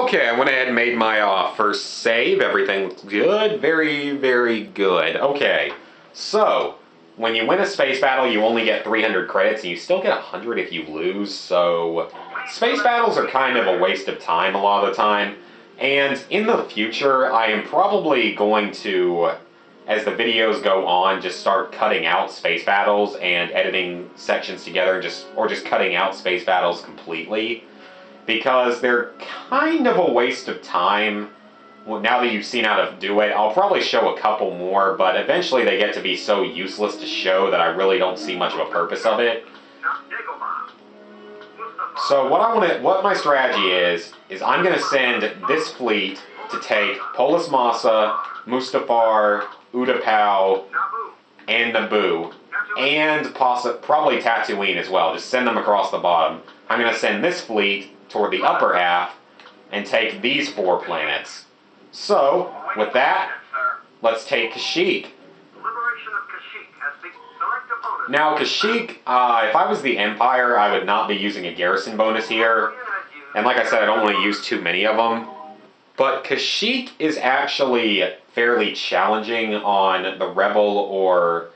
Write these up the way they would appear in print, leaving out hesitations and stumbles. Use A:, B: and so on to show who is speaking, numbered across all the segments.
A: Okay, I went ahead and made my first save. Everything looks good. Very, very good. Okay, so when you win a space battle, you only get 300 credits, and you still get 100 if you lose, so space battles are kind of a waste of time a lot of the time. And in the future, I am probably going to, as the videos go on, just start cutting out space battles and editing sections together, or just cutting out space battles completely, because they're kind of a waste of time. Well, now that you've seen how to do it, I'll probably show a couple more, but eventually they get to be so useless to show that I really don't see much of a purpose of it. So what my strategy is I'm going to send this fleet to take Polis Massa, Mustafar, Utapau, and Naboo, and probably Tatooine as well. Just send them across the bottom. I'm going to send this fleet toward the upper half and take these 4 planets. So, with that, let's take Kashyyyk. Now, Kashyyyk, if I was the Empire, I would not be using a garrison bonus here. And like I said, I don't want to use too many of them. But Kashyyyk is actually fairly challenging on the Rebel or...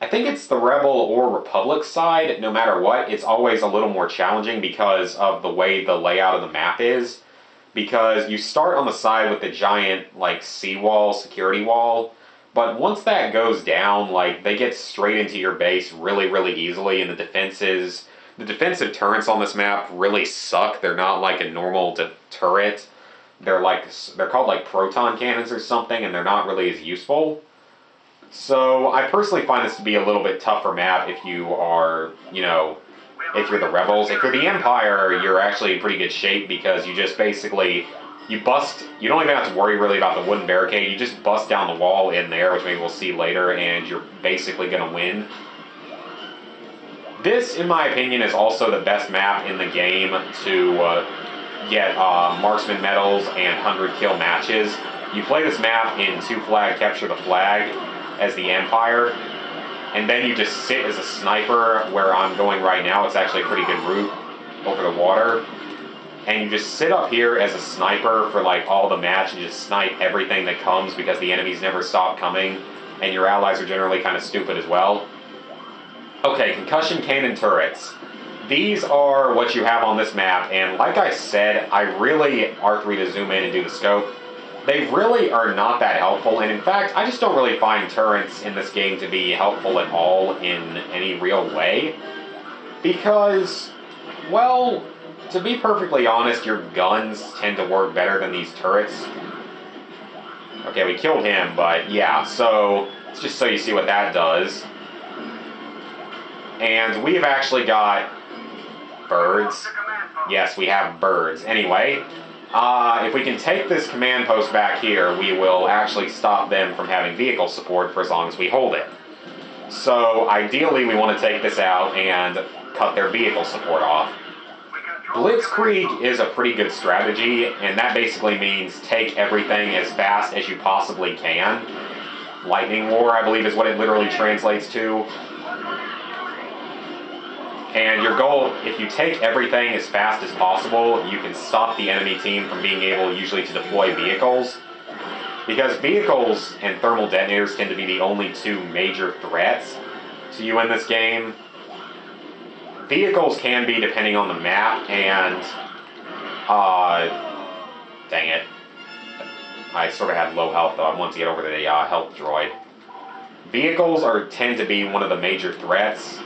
A: I think it's the Rebel or Republic side. No matter what, it's always a little more challenging because of the way the layout of the map is. Because you start on the side with the giant, like, seawall, security wall, but once that goes down, like, they get straight into your base really, really easily, and the defensive turrets on this map really suck. They're not like a normal turret. They're called, like, proton cannons or something, and they're not really as useful. So, I personally find this to be a little bit tougher map if you are, if you're the Rebels. If you're the Empire, you're actually in pretty good shape because you just basically, you don't even have to worry really about the wooden barricade. You just bust down the wall in there, which maybe we'll see later, and you're basically going to win. This, in my opinion, is also the best map in the game to get marksman medals and 100 kill matches. You play this map in 2 flag capture the flag as the Empire, and then you just sit as a sniper where I'm going right now. It's actually a pretty good route over the water. And you just sit up here as a sniper for like all the match and just snipe everything that comes because the enemies never stop coming and your allies are generally kind of stupid as well. Okay, concussion cannon turrets. These are what you have on this map, and like I said, I really R3 to zoom in and do the scope. They really are not that helpful, and in fact, I just don't really find turrets in this game to be helpful at all in any real way. Because, well, to be perfectly honest, your guns tend to work better than these turrets. Okay, we killed him, but yeah, so, it's just so you see what that does. And we've actually got birds. Yes, we have birds. Anyway, if we can take this command post back here, we will actually stop them from having vehicle support for as long as we hold it. So, ideally, we want to take this out and cut their vehicle support off. Blitzkrieg is a pretty good strategy, and that basically means take everything as fast as you possibly can. Lightning War, I believe, is what it literally translates to. And your goal, if you take everything as fast as possible, you can stop the enemy team from being able usually to deploy vehicles. Because vehicles and thermal detonators tend to be the only 2 major threats to you in this game. Vehicles can be depending on the map, and dang it. I sort of had low health though. I want to get over to the health droid. Vehicles tend to be one of the major threats.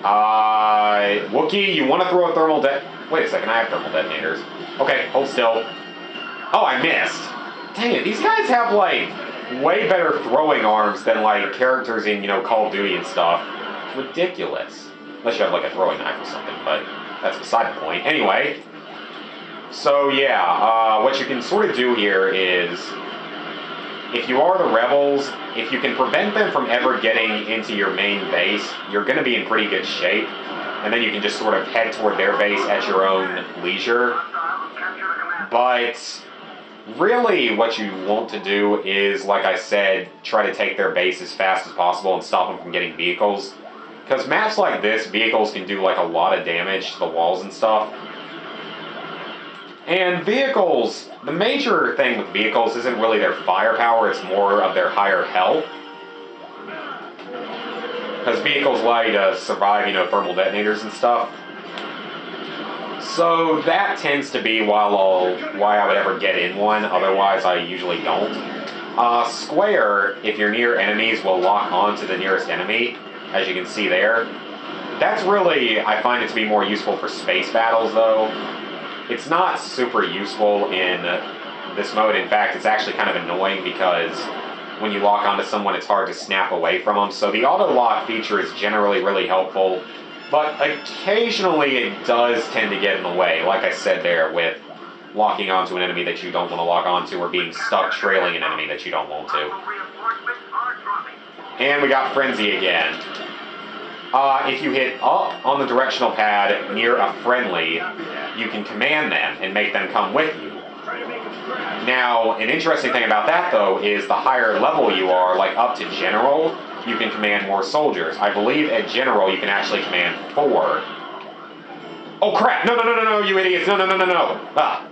A: Wookiee, you want to throw a thermal wait a second, I have thermal detonators. Okay, hold still. Oh, I missed. Dang it, these guys have, like, way better throwing arms than, like, characters in, Call of Duty and stuff. It's ridiculous. Unless you have, like, a throwing knife or something, but that's beside the point. Anyway, so, yeah, what you can sort of do here is, if you are the Rebels, if you can prevent them from ever getting into your main base, you're going to be in pretty good shape. And then you can just sort of head toward their base at your own leisure. But really what you want to do is, like I said, try to take their base as fast as possible and stop them from getting vehicles. Because maps like this, vehicles can do like a lot of damage to the walls and stuff. And vehicles, the major thing with vehicles isn't really their firepower, it's more of their higher health. Because vehicles allow you to survive, you know, thermal detonators and stuff. So that tends to be why I would ever get in one, otherwise I usually don't. Square, if you're near enemies, will lock onto the nearest enemy, as you can see there. That's really, I find it to be more useful for space battles though. It's not super useful in this mode. In fact, it's actually kind of annoying because when you lock onto someone, it's hard to snap away from them. So the auto lock feature is generally really helpful, but occasionally it does tend to get in the way, like I said there, with locking onto an enemy that you don't want to lock onto or being stuck trailing an enemy that you don't want to. And we got Frenzy again. If you hit up on the directional pad near a friendly, you can command them and make them come with you. Now, an interesting thing about that, though, is the higher level you are, like up to General, you can command more soldiers. I believe at General you can actually command 4. Oh crap! No, you idiots! No. Ah.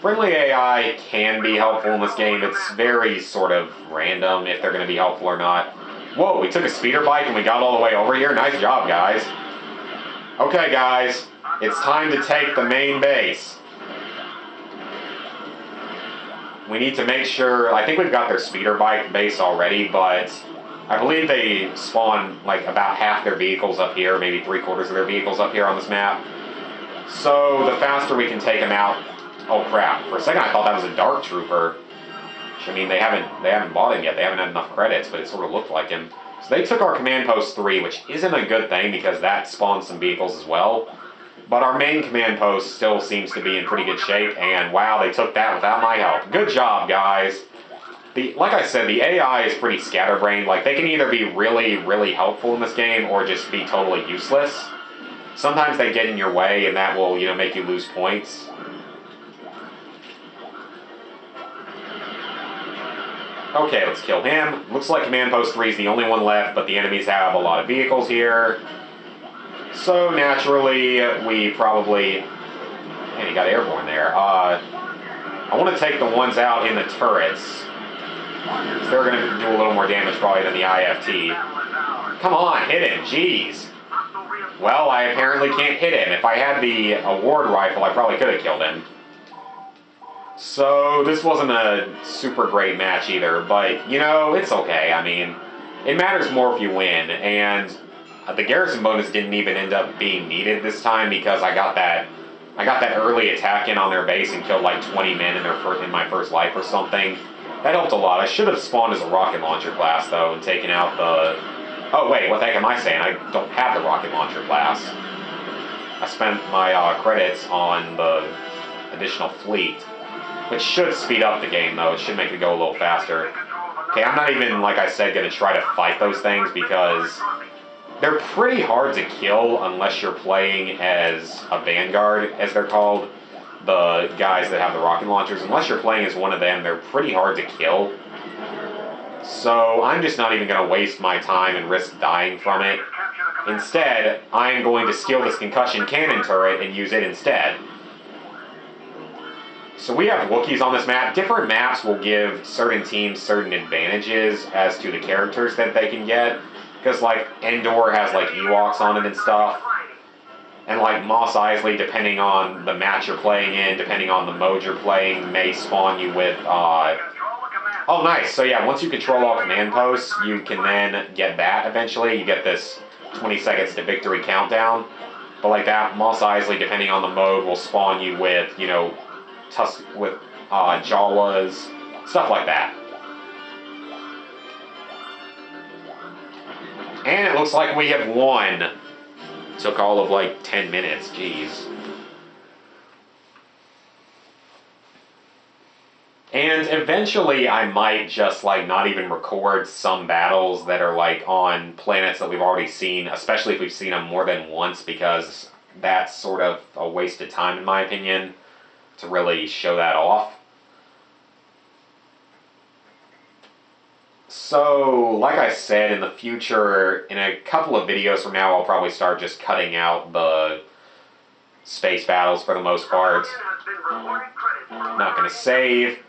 A: Friendly AI can be helpful in this game. It's very sort of random if they're going to be helpful or not. Whoa, we took a speeder bike and we got all the way over here? Nice job, guys. Okay, guys. It's time to take the main base. We need to make sure... I think we've got their speeder bike base already, but I believe they spawn like about half their vehicles up here, maybe 3/4 of their vehicles up here on this map. So the faster we can take them out... Oh crap, for a second I thought that was a Dark Trooper. I mean, they haven't bought him yet, they haven't had enough credits, but it sort of looked like him. So they took our Command Post 3, which isn't a good thing because that spawns some vehicles as well. But our main Command Post still seems to be in pretty good shape, and wow, they took that without my help. Good job, guys. Like I said, the AI is pretty scatterbrained. Like, they can either be really, really helpful in this game or just be totally useless. Sometimes they get in your way, and that will, you know, make you lose points. Okay, let's kill him. Looks like Command Post 3 is the only one left, but the enemies have a lot of vehicles here. So, naturally, we probably... Man, he got airborne there. I want to take the ones out in the turrets. So they're going to do a little more damage probably than the IFT. Come on, hit him, jeez. Well, I apparently can't hit him. If I had the award rifle, I probably could have killed him. So, this wasn't a super great match either, but, you know, it's okay. I mean, it matters more if you win, and the garrison bonus didn't even end up being needed this time because I got that early attack in on their base and killed like 20 men in my first life or something. That helped a lot. I should have spawned as a rocket launcher class, though, and taken out the... Oh, wait, what the heck am I saying? I don't have the rocket launcher class. I spent my credits on the additional fleet. Which should speed up the game, though. It should make it go a little faster. Okay, I'm not even, like I said, going to try to fight those things because they're pretty hard to kill unless you're playing as a Vanguard, as they're called. The guys that have the rocket launchers. Unless you're playing as one of them, they're pretty hard to kill. So I'm just not even going to waste my time and risk dying from it. Instead, I'm going to steal this concussion cannon turret and use it instead. So we have Wookiees on this map. Different maps will give certain teams certain advantages as to the characters that they can get. Because, like, Endor has, like, Ewoks on it and stuff. And, like, Mos Eisley, depending on the match you're playing in, depending on the mode you're playing, may spawn you with, Oh, nice. So, yeah, once you control all command posts, you can then get that eventually. You get this 20 seconds to victory countdown. But, like that, Mos Eisley, depending on the mode, will spawn you with, you know... Jawas, stuff like that. And it looks like we have won. Took all of like 10 minutes, jeez. And eventually I might just like not even record some battles that are like on planets that we've already seen, especially if we've seen them more than once, because that's sort of a waste of time in my opinion. To really show that off. So, like I said, in the future, in a couple of videos from now, I'll probably start just cutting out the space battles for the most part. Not going to save.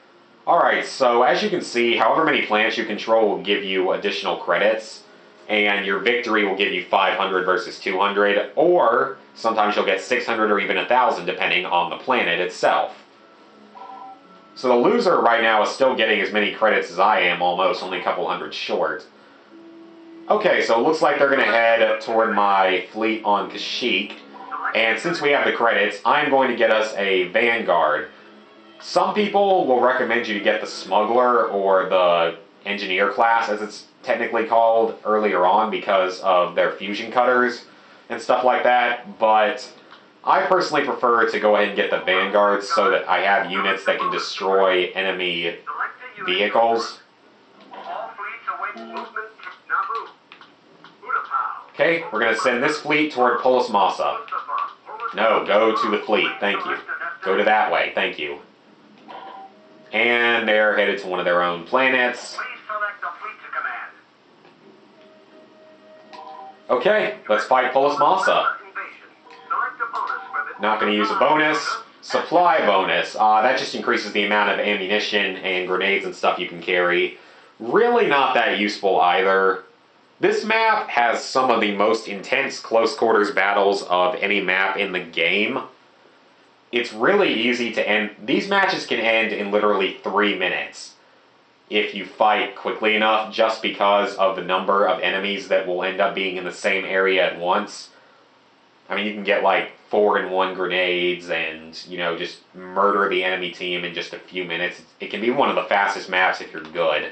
A: Alright, so as you can see, however many planets you control will give you additional credits, and your victory will give you 500 versus 200, or sometimes you'll get 600 or even 1,000 depending on the planet itself. So the loser right now is still getting as many credits as I am, almost, only a couple hundred short. Okay, so it looks like they're going to head toward my fleet on Kashyyyk, and since we have the credits, I'm going to get us a Vanguard. Some people will recommend you to get the Smuggler or the Engineer class, as it's technically called, earlier on because of their fusion cutters and stuff like that, but I personally prefer to go ahead and get the Vanguards so that I have units that can destroy enemy vehicles. Okay, we're going to send this fleet toward Polis Massa. No, go to the fleet, thank you. Go to that way, thank you. And they're headed to one of their own planets. Okay, let's fight Polis Massa. Not going to use a bonus. Supply bonus. That just increases the amount of ammunition and grenades and stuff you can carry. Really not that useful either. This map has some of the most intense close quarters battles of any map in the game. It's really easy to end. These matches can end in literally 3 minutes if you fight quickly enough, just because of the number of enemies that will end up being in the same area at once. I mean, you can get like 4-in-1 grenades and, you know, just murder the enemy team in just a few minutes. It can be one of the fastest maps if you're good.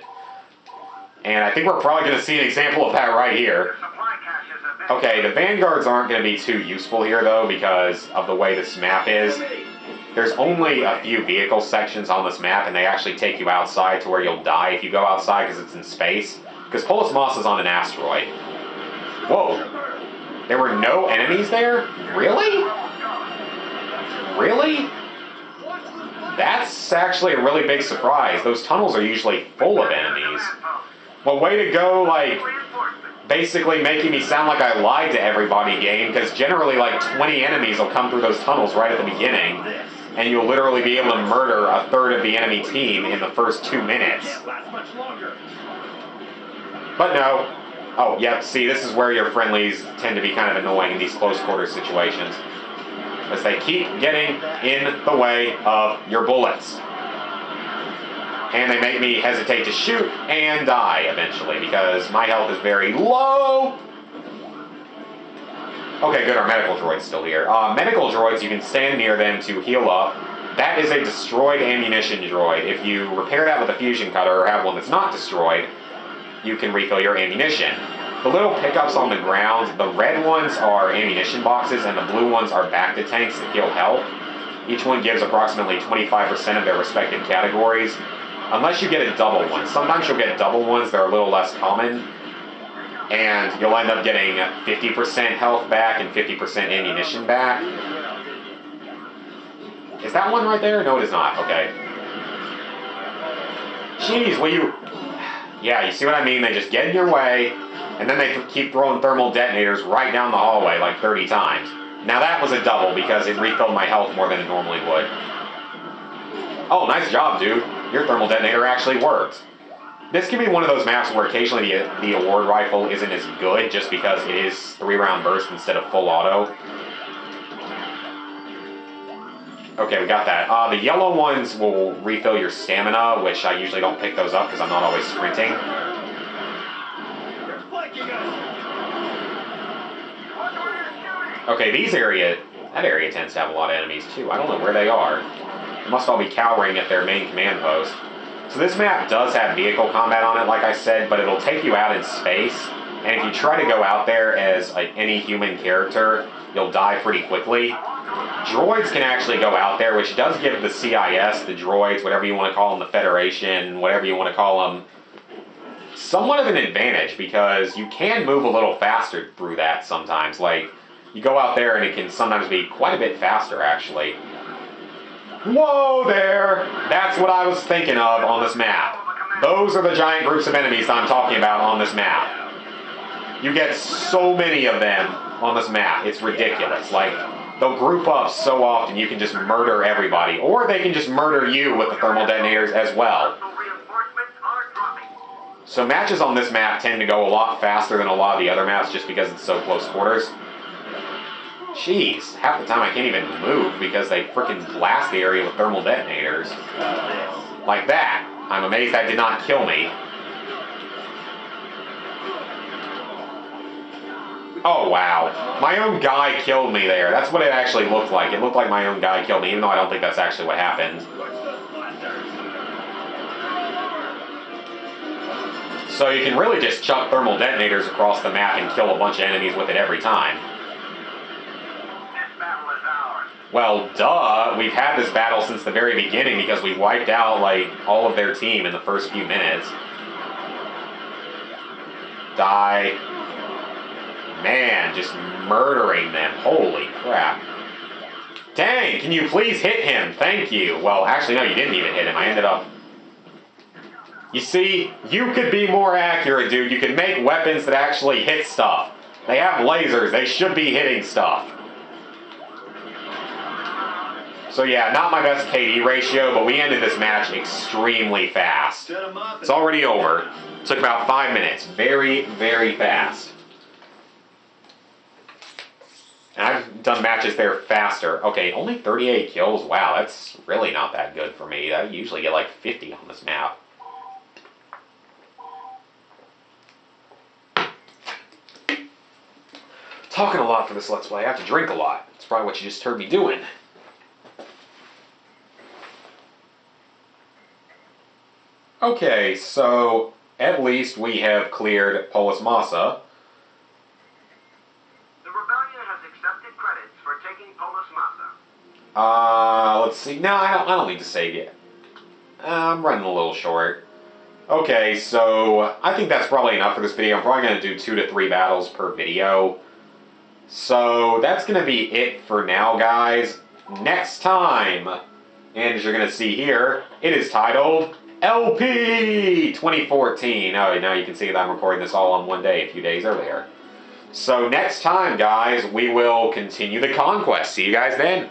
A: And I think we're probably going to see an example of that right here. Okay, the Vanguards aren't going to be too useful here, though, because of the way this map is. There's only a few vehicle sections on this map, and they actually take you outside to where you'll die if you go outside because it's in space. Because Polis Massa is on an asteroid. Whoa. There were no enemies there? Really? Really? That's actually a really big surprise. Those tunnels are usually full of enemies. Well, way to go, like, basically making me sound like I lied to everybody, game, because generally, like, 20 enemies will come through those tunnels right at the beginning, and you'll literally be able to murder a third of the enemy team in the first 2 minutes. But no. Oh, yep, see, this is where your friendlies tend to be kind of annoying in these close quarter situations, as they keep getting in the way of your bullets. And they make me hesitate to shoot and die eventually because my health is very low. Okay, good, our medical droid's still here. Medical droids, you can stand near them to heal up. That is a destroyed ammunition droid. If you repair that with a fusion cutter or have one that's not destroyed, you can refill your ammunition. The little pickups on the ground, the red ones are ammunition boxes and the blue ones are Bacta tanks that heal health. Each one gives approximately 25% of their respective categories. Unless you get a double one. Sometimes you'll get double ones, they're a little less common. And you'll end up getting 50% health back and 50% ammunition back. Is that one right there? No, it is not. Okay. Jeez, will you... Yeah, you see what I mean? They just get in your way, and then they keep throwing thermal detonators right down the hallway like 30 times. Now that was a double because it refilled my health more than it normally would. Oh, nice job, dude. Your thermal detonator actually worked. This can be one of those maps where occasionally the award rifle isn't as good just because it is 3-round burst instead of full auto. Okay, we got that. The yellow ones will refill your stamina, which I usually don't pick those up because I'm not always sprinting. Okay, that area tends to have a lot of enemies too. I don't know where they are. They must all be cowering at their main command post. So this map does have vehicle combat on it, like I said, but it'll take you out in space. And if you try to go out there as any human character, you'll die pretty quickly. Droids can actually go out there, which does give the CIS, the droids, whatever you want to call them, the Federation, whatever you want to call them, somewhat of an advantage because you can move a little faster through that sometimes. Like, you go out there and it can sometimes be quite a bit faster, actually. Whoa there! That's what I was thinking of on this map. Those are the giant groups of enemies I'm talking about on this map. You get so many of them on this map. It's ridiculous. Like, they'll group up so often you can just murder everybody. Or they can just murder you with the thermal detonators as well. So matches on this map tend to go a lot faster than a lot of the other maps just because it's so close quarters. Jeez, half the time I can't even move because they frickin' blast the area with thermal detonators. Like that. I'm amazed that did not kill me. Oh, wow. My own guy killed me there. That's what it actually looked like. It looked like my own guy killed me, even though I don't think that's actually what happened. So you can really just chuck thermal detonators across the map and kill a bunch of enemies with it every time. Well, duh. We've had this battle since the very beginning because we wiped out, like, all of their team in the first few minutes. Die. Man, just murdering them. Holy crap. Dang, can you please hit him? Thank you. Well, actually, no, you didn't even hit him. I ended up... You see, you could be more accurate, dude. You could make weapons that actually hit stuff. They have lasers. They should be hitting stuff. So yeah, not my best KD ratio, but we ended this match extremely fast. It's already over. It took about 5 minutes. Very, very fast. And I've done matches there faster. Okay, only 38 kills. Wow, that's really not that good for me. I usually get like 50 on this map. Talking a lot for this Let's Play. I have to drink a lot. That's probably what you just heard me doing. Okay, so at least we have cleared Polis Massa.
B: The rebellion has accepted credits for taking Polis Massa.
A: Let's see. No, I don't need to save yet. I'm running a little short. Okay, so I think that's probably enough for this video. I'm probably going to do 2 to 3 battles per video. So that's going to be it for now, guys. Next time, and as you're going to see here, it is titled LP 2014. Oh, now you can see that I'm recording this all on one day, a few days earlier. So next time, guys, we will continue the conquest. See you guys then.